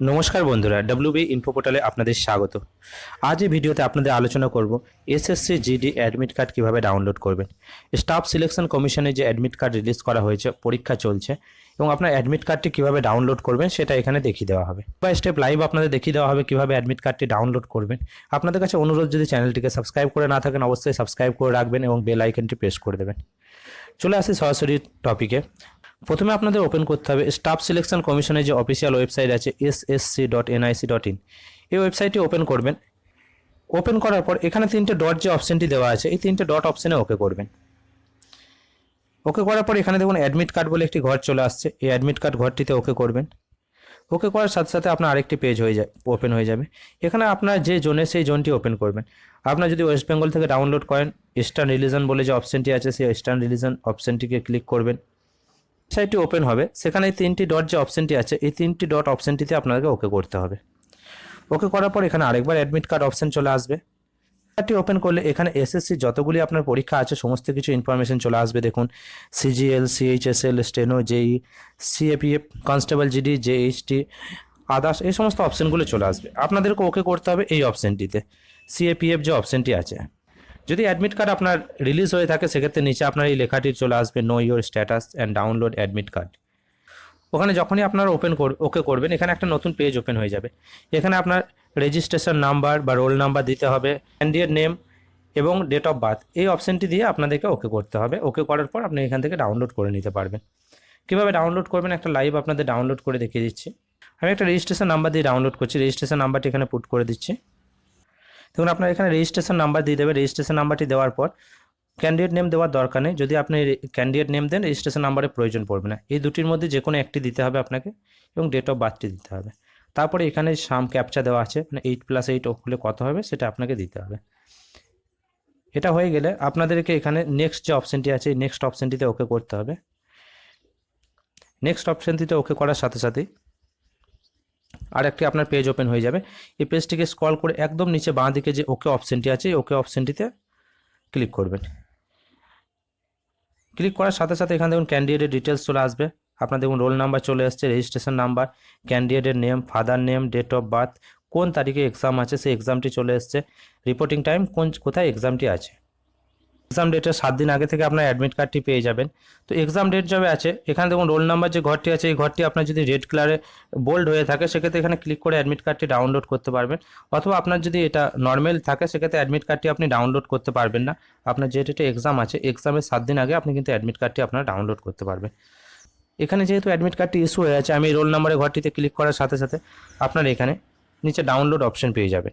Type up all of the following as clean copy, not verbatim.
নমস্কার বন্ধুরা, WB info পোর্টালে আপনাদের স্বাগত। আজ এই ভিডিওতে আপনাদের আলোচনা করব এসএসসি জিডি অ্যাডমিট কার্ড কিভাবে ডাউনলোড করবেন। স্টাফ সিলেকশন কমিশনে যে অ্যাডমিট কার্ড রিলিজ করা হয়েছে, পরীক্ষা চলছে এবং আপনার অ্যাডমিট কার্ডটি কিভাবে ডাউনলোড করবেন সেটা এখানে দেখিয়ে দেওয়া হবে। বাই স্টেপ লাইভ আপনাদের দেখিয়ে দেওয়া হবে কিভাবে অ্যাডমিট কার্ডটি ডাউনলোড করবেন। আপনাদের কাছে অনুরোধ, যদি চ্যানেলটিকে সাবস্ক্রাইব করে না থাকেন অবশ্যই সাবস্ক্রাইব করে রাখবেন এবং বেল আইকনটি প্রেস করে দেবেন। চলে আসি সরাসরি টপিকে। প্রথমে আপনাদের ওপেন করতে হবে স্টাফ সিলেকশন কমিশনের যে অফিসিয়াল ওয়েবসাইট আছে ssc.nic.in, এই ওয়েবসাইটটি ওপেন করবেন। ওপেন করার পর এখানে তিনটে ডট যে অপশনটি দেওয়া আছে, এই তিনটে ডট অপশনে ওকে করবেন। ওকে করার পর এখানে দেখুন অ্যাডমিট কার্ড বলে একটি ঘর চলে আসছে, এই অ্যাডমিট কার্ড ঘরটিতে ওকে করবেন। ওকে করার সাথে সাথে আপনার আরেকটি পেজ ওপেন হয়ে যাবে। এখানে আপনার যে জোনে সেই জোনটি ওপেন করবেন। আপনার যদি ওয়েস্ট বেঙ্গল থেকে ডাউনলোড করেন, ইস্টার্ন রিলিজন বলে যে অপশনটি আছে সেই ইস্টার্ন রিলিজন অপশনটিকে ক্লিক করবেন। সাইটটি ওপেন হবে, সেখানে এই তিনটি ডট যে অপশনটি আছে এই তিনটি ডট অপশনটিতে আপনাকে ওকে করতে হবে। ওকে করার পর এখানে আরেকবার অ্যাডমিট কার্ড অপশন চলে আসবে। কার্ডটি ওপেন করলে এখানে এসএসসি যতগুলি আপনার পরীক্ষা আছে সমস্ত কিছু ইনফরমেশন চলে আসবে। দেখুন সিজিএল, সিএইচএসএল, স্টেনো, জেই, সিএপিএফ, কনস্টেবল জিডি, জেএইচটি, আদার্স, এই সমস্ত অপশনগুলো চলে আসবে। আপনাদেরকে ওকে করতে হবে এই অপশনটিতে, সিএপিএফ যে অপশনটি আছে। যদি অ্যাডমিট কার্ড আপনার রিলিজ হয়ে থাকে সেক্ষেত্রে নিচে আপনার এই লেখাটি চলে আসবে, know your status and download admit card. ওখানে যখনই আপনারা ওকে করবেন এখানে একটা নতুন পেজ ওপেন হয়ে যাবে। এখানে আপনার রেজিস্ট্রেশন নাম্বার বা রোল নাম্বার দিতে হবে, ক্যান্ডিডেট নেম এবং ডেট অফ বার্থ, এই অপশনটি দিয়ে আপনাদেরকে ওকে করতে হবে। ওকে করার পর আপনি এখান থেকে ডাউনলোড করে নিতে পারবেন। কীভাবে ডাউনলোড করবেন একটা লাইভ আপনাদের ডাউনলোড করে দেখিয়ে দিচ্ছি। আমি একটা রেজিস্ট্রেশন নাম্বার দিয়ে ডাউনলোড করছি, রেজিস্ট্রেশন নাম্বারটি এখানে পুট করে দিচ্ছি। দেখুন আপনার এখানে রেজিস্ট্রেশন নাম্বার দিয়ে দেবে। রেজিস্ট্রেশন নাম্বারটি দেওয়ার পর ক্যান্ডিডেট নেম দেওয়ার দরকার নেই, যদি আপনি ক্যান্ডিডেট নেম দেন রেজিস্ট্রেশন নাম্বারের প্রয়োজন পড়বে না। এই দুটির মধ্যে যে কোনো একটি দিতে হবে আপনাকে এবং ডেট অফ বার্থটি দিতে হবে। তারপরে এখানে সাম ক্যাপচা দেওয়া আছে, মানে 8+8 হলে কত হবে সেটা আপনাকে দিতে হবে। এটা হয়ে গেলে আপনাদেরকে এখানে নেক্সট যে অপশানটি আছে এই নেক্সট অপশানটিতে ওকে করতে হবে। নেক্সট অপশানটিতে ওকে করার সাথে সাথেই আর একটি আপনার পেজ ওপেন হয়ে যাবে। এই পেজটিকে স্ক্রল করে একদম নিচে বাঁ দিকে যে ওকে অপশানটি আছে এই ওকে অপশানটিতে ক্লিক করবেন। ক্লিক করার সাথে সাথে এখানে দেখুন ক্যান্ডিডেটের ডিটেলস চলে আসবে। আপনার দেখুন রোল নাম্বার চলে আসছে, রেজিস্ট্রেশন নাম্বার, ক্যান্ডিডেটের name, father name, date of birth, কোন তারিখে এক্সাম আছে সেই এক্সামটি চলে এসছে, রিপোর্টিং টাইম, কোথায় এক্সামটি আছে। এক্সাম ডেটের 7 দিন আগে থেকে আপনার অ্যাডমিট কার্ডটি পেয়ে যাবেন। তো এক্সাম ডেট যাবে আছে, এখানে দেখুন রোল নাম্বার যে ঘরটি আছে এই ঘরটি আপনার যদি রেড কালারে বোল্ড হয়ে থাকে সেক্ষেত্রে এখানে ক্লিক করে অ্যাডমিট কার্ডটি ডাউনলোড করতে পারবেন। অথবা আপনার যদি এটা নর্মাল থাকে সেক্ষেত্রে অ্যাডমিট কার্ডটি আপনি ডাউনলোড করতে পারবেন না। আপনার যে ডেটে এক্সাম আছে এক্সামের 7 দিন আগে আপনি কিন্তু অ্যাডমিট কার্ডটি আপনারা ডাউনলোড করতে পারবেন। এখানে যেহেতু অ্যাডমিট কার্ডটি ইস্যু হয়ে আছে, আমি রোল নাম্বারের ঘরটিতে ক্লিক করার সাথে সাথে আপনার এখানে নিচে ডাউনলোড অপশন পেয়ে যাবেন।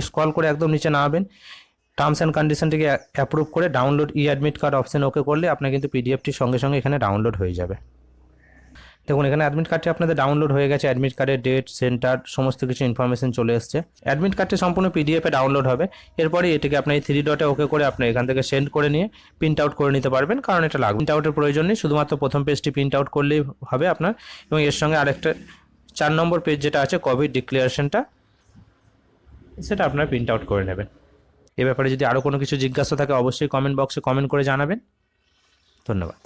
স্ক্রল করে একদম নিচে নামাবেন, টার্মস অ্যান্ড কন্ডিশনটিকে অ্যাপ্রুভ করে download e admit card option okay করলে আপনার কিন্তু পিডিএফটি সঙ্গে সঙ্গে এখানে ডাউনলোড হয়ে যাবে। দেখুন এখানে অ্যাডমিট কার্ডটি আপনাদের ডাউনলোড হয়ে গেছে। অ্যাডমিট কার্ডের ডেট, সেন্টার, সমস্ত কিছু ইনফরমেশন চলে এসছে। অ্যাডমিট কার্ডটি সম্পূর্ণ পিডিএফে ডাউনলোড হবে। এরপরে এটিকে আপনি এই 3 ডটে ওকে করে আপনি এখান থেকে সেন্ড করে নিয়ে প্রিন্ট আউট করে নিতে পারবেন, কারণ এটা লাগবে। প্রিন্ট আউটের প্রয়োজন নেই, শুধুমাত্র প্রথম পেজটি প্রিন্ট আউট করলেই হবে আপনার। এবং এর সঙ্গে আরেকটা 4 নম্বর পেজ যেটা আছে কোভিড ডিক্লারেশনটা, সেটা আপনার প্রিন্ট আউট করে নেবেন। এ ব্যাপারে যদি আরও কোনো কিছু জিজ্ঞাসা থাকে অবশ্যই কমেন্ট বক্সে কমেন্ট করে জানাবেন। ধন্যবাদ।